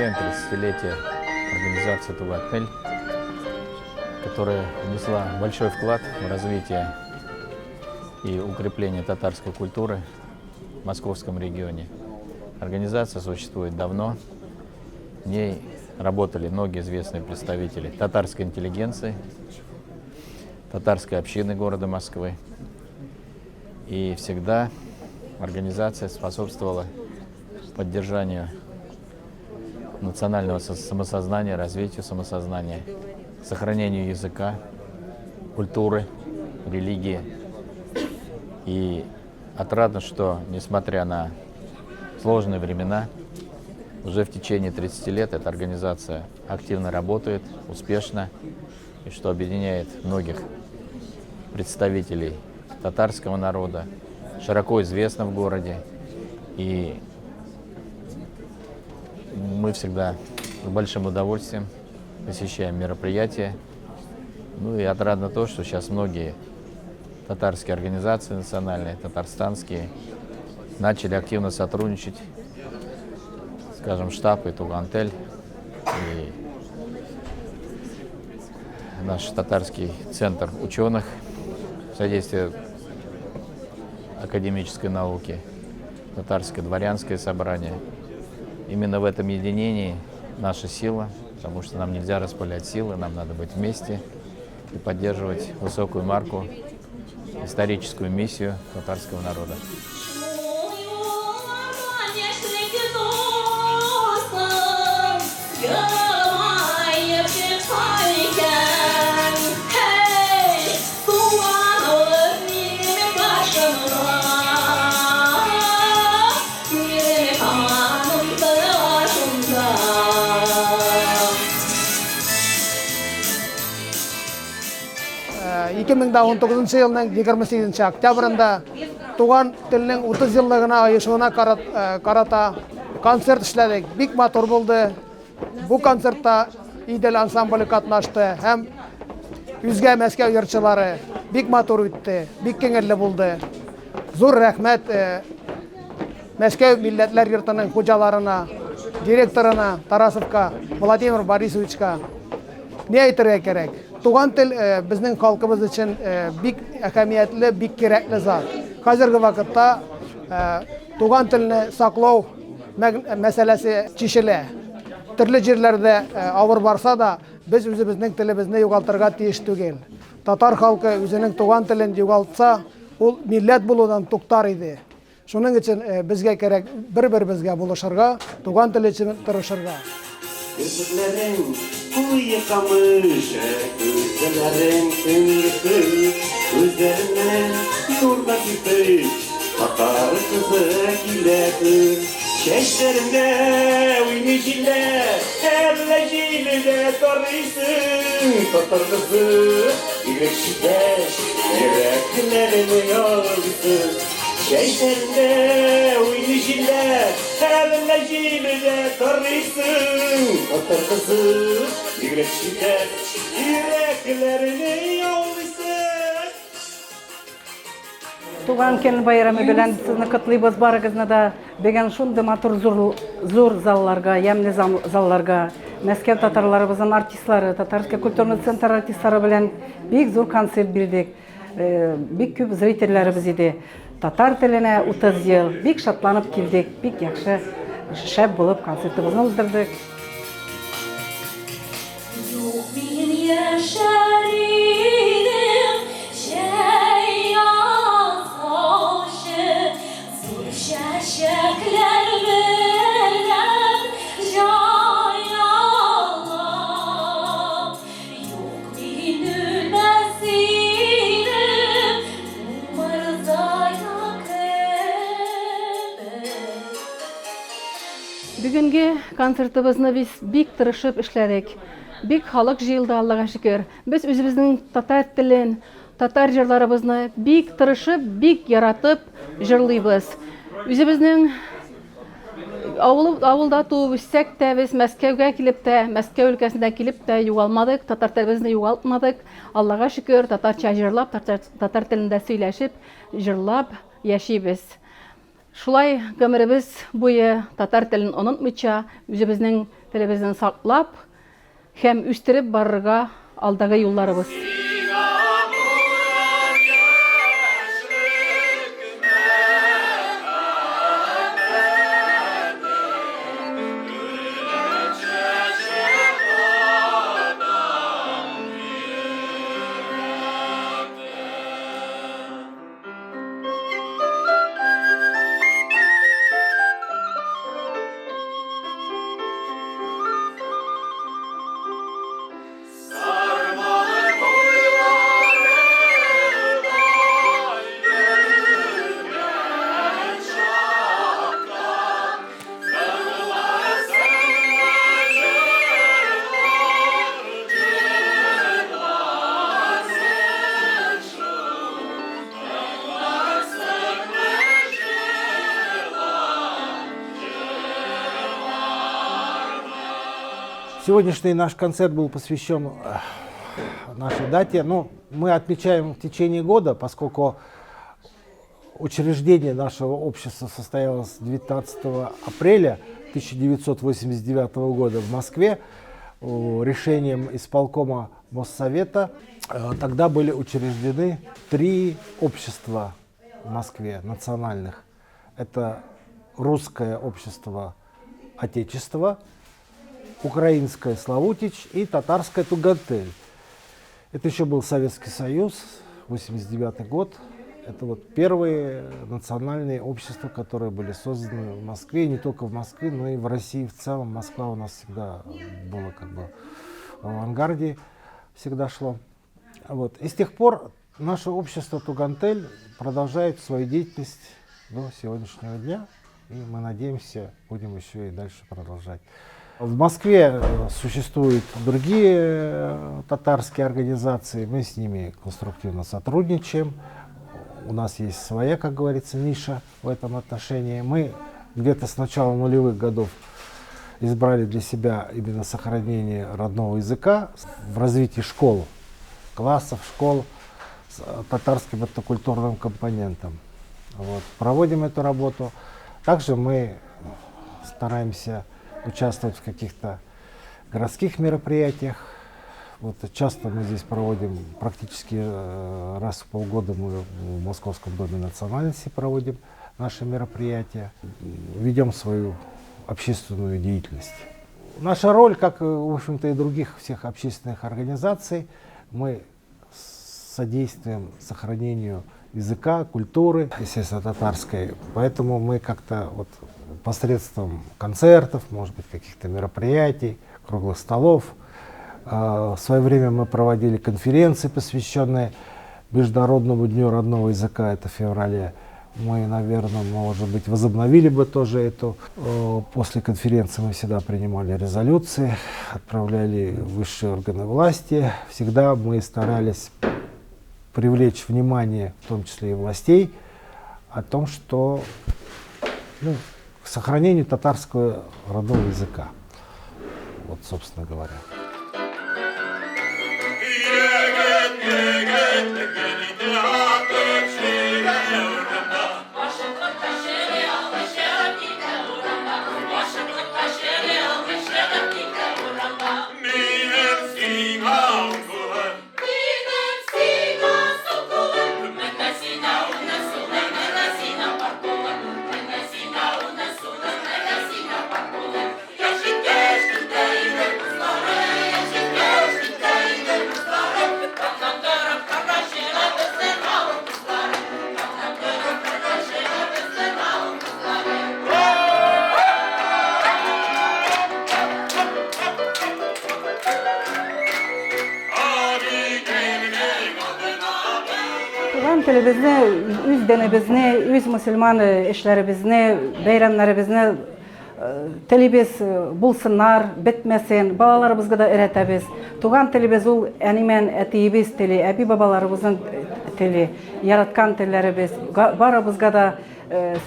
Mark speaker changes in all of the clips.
Speaker 1: отмечаем 30-летие организации «Тугатель», которая внесла большой вклад в развитие и укрепление татарской культуры в московском регионе. Организация существует давно. В ней работали многие известные представители татарской интеллигенции, татарской общины города Москвы. И всегда организация способствовала поддержанию национального самосознания, развитию самосознания, сохранению языка, культуры, религии. И отрадно, что, несмотря на сложные времена, уже в течение 30 лет эта организация активно работает, успешно, и что объединяет многих представителей татарского народа, широко известна в городе. И мы всегда с большим удовольствием посещаем мероприятия. Ну и отрадно то, что сейчас многие татарские организации национальные, татарстанские, начали активно сотрудничать, скажем, штаб и Тугантель, и наш татарский центр ученых, содействие академической науки, татарское дворянское собрание. Именно в этом единении наша сила, потому что нам нельзя распылять силы, нам надо быть вместе и поддерживать высокую марку, историческую миссию татарского народа.
Speaker 2: Он 2019 жылдың 28 октябрында туған тілінің 30 жылдығына оешуына карата концерт эшләдек. Бик матур булды. Бу концертта Идел ансамбле катнашты һәм үзгә Мәскәү йырчылары. Бик матур үтте, бик кеңерле булды. Зур рәхмәт Мәскәү милләтләр йортының хуҗаларына, директорына, Тарасовка, Владимир Борисовичка. Не әйтергә кирәк? Туган тел безнең халкыбыз өчен бик әһәмиятле, бик кирәкле зат. Хәзерге вакытта туган телне саклау мәсьәләсе чишелә. Төрле җирләрдә авыр барса да, без үзебезнең телебезне югалтырга тиеш түгел. Татар халкы үзенең туган телен югалтса, ул милләт булудан туктар иде. Шуның өчен безгә кирәк бер-беребезгә булышырга, туган тел өчен тырышырга.
Speaker 3: Gözlerin uyukamış, gözlerin ünlü, gözlerinden nurda küpü, Tatar kızı giledir. Çeşlerinde uynuşille, erleciyle tarıysın, Tatar kızı yürekşide, yüreklerini yolsun. Çeşlerinde uynuşille, erleciyle tarıysın, Tatar kızı yürekşide, yüreklerini yolsun.
Speaker 4: Туган кен байрамы белән сезне котлыйбыз барыгызны да беген шундый матур зур залларга, ямлы залларга, Мәскәү татарларыбызның артистлары, Татарский культурный центр артистлары белән бик зур концерт бирдек. Бик күп зрительләребез иде. Татар теленә 30 ел, бик шатланып килдек, бик яхшы шәп булып концертыбызны уздырдык. Бүгенге концертыбызны biz бик тырышып эшләдек. Бик халык җыелды, Аллага шөкер. Без үзебезнең татар телен, татар җырларыбызны бик тырышып, бик яратып җырлыйбыз. Үзебезнең авылда туып үссәк тә, без Мәскәүгә килеп тә, Мәскәү өлкәсенә килеп тә югалмадык, татар телебезне югалтмадык. Аллага шөкер, татарча җырлап, татар телендә сөйләшеп, җырлап яшибез. Шулай гомеребез буе татар телен онытмыйча, үзебезнең телебезден саклап һәм үстереп барырга алдагы юлларыбыз.
Speaker 5: Сегодняшний наш концерт был посвящен нашей дате. Ну, мы отмечаем в течение года, поскольку учреждение нашего общества состоялось 19 апреля 1989 года в Москве решением исполкома Моссовета. Тогда были учреждены 3 общества в Москве национальных. Это Русское общество Отечества, Украинская Славутич и Татарская Тугантель. Это еще был Советский Союз, 1989 год. Это вот первые национальные общества, которые были созданы в Москве, и не только в Москве, но и в России в целом. Москва у нас всегда была как бы в авангарде, всегда шло. Вот. И с тех пор наше общество Тугантель продолжает свою деятельность до сегодняшнего дня, и мы надеемся, будем еще и дальше продолжать. В Москве существуют другие татарские организации, мы с ними конструктивно сотрудничаем. У нас есть своя, как говорится, ниша в этом отношении. Мы где-то с начала нулевых годов избрали для себя именно сохранение родного языка в развитии школ, классов, школ с татарским этнокультурным компонентом. Вот. Проводим эту работу. Также мы стараемся участвовать в каких-то городских мероприятиях. Вот часто мы здесь проводим, практически раз в полгода мы в Московском доме национальности проводим наши мероприятия, ведем свою общественную деятельность. Наша роль, как, в общем-то, и других всех общественных организаций, мы содействуем сохранению языка, культуры, естественно, татарской. Поэтому мы как-то вот посредством концертов, может быть, каких-то мероприятий, круглых столов. В свое время мы проводили конференции, посвященные Международному дню родного языка, это в феврале. Мы, наверное, может быть, возобновили бы тоже эту. После конференции мы всегда принимали резолюции, отправляли в высшие органы власти. Всегда мы старались привлечь внимание, в том числе и властей, о том, что к сохранению татарского родного языка. Вот, собственно говоря.
Speaker 4: Туган телебезне, үз денебезне, үз мусульман эшләребезне, бәйрәмнәребезне телебез булсыннар, бетмәсен, балаларыбызга да өйрәтәбез. Туган телебез ул әнимен әтиебез теле, әби бабаларыбызның теле, яраткан телләребез. Барыбызга да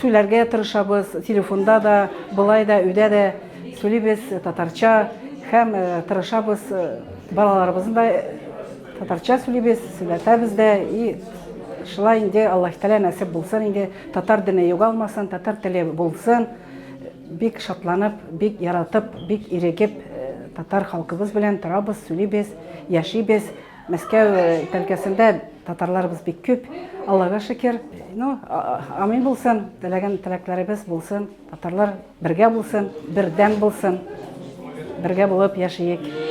Speaker 4: сөйләргә тырышабыз, телефонда да, былай да, өйдә дә сөйлибез татарча һәм тырышабыз балаларыбызны да татарча сөйлибез, сөйләтәбез дә и шулай инде Аллаһ Тәгалә нәсип булсын инде татар дине югалмасын, татар теле булсын. бик шатланып, бик яратып, бик ирегеп татар халкыбыз белән торабыз, сөйлибез, яшибез. Мәскәү өлкәсендә татарларыбыз бик күп. Аллага шөкер. Амин булсын, теләгән теләкләребез булсын. Татарлар бергә булсын, бердәм булсын. Бергә булып яшиек.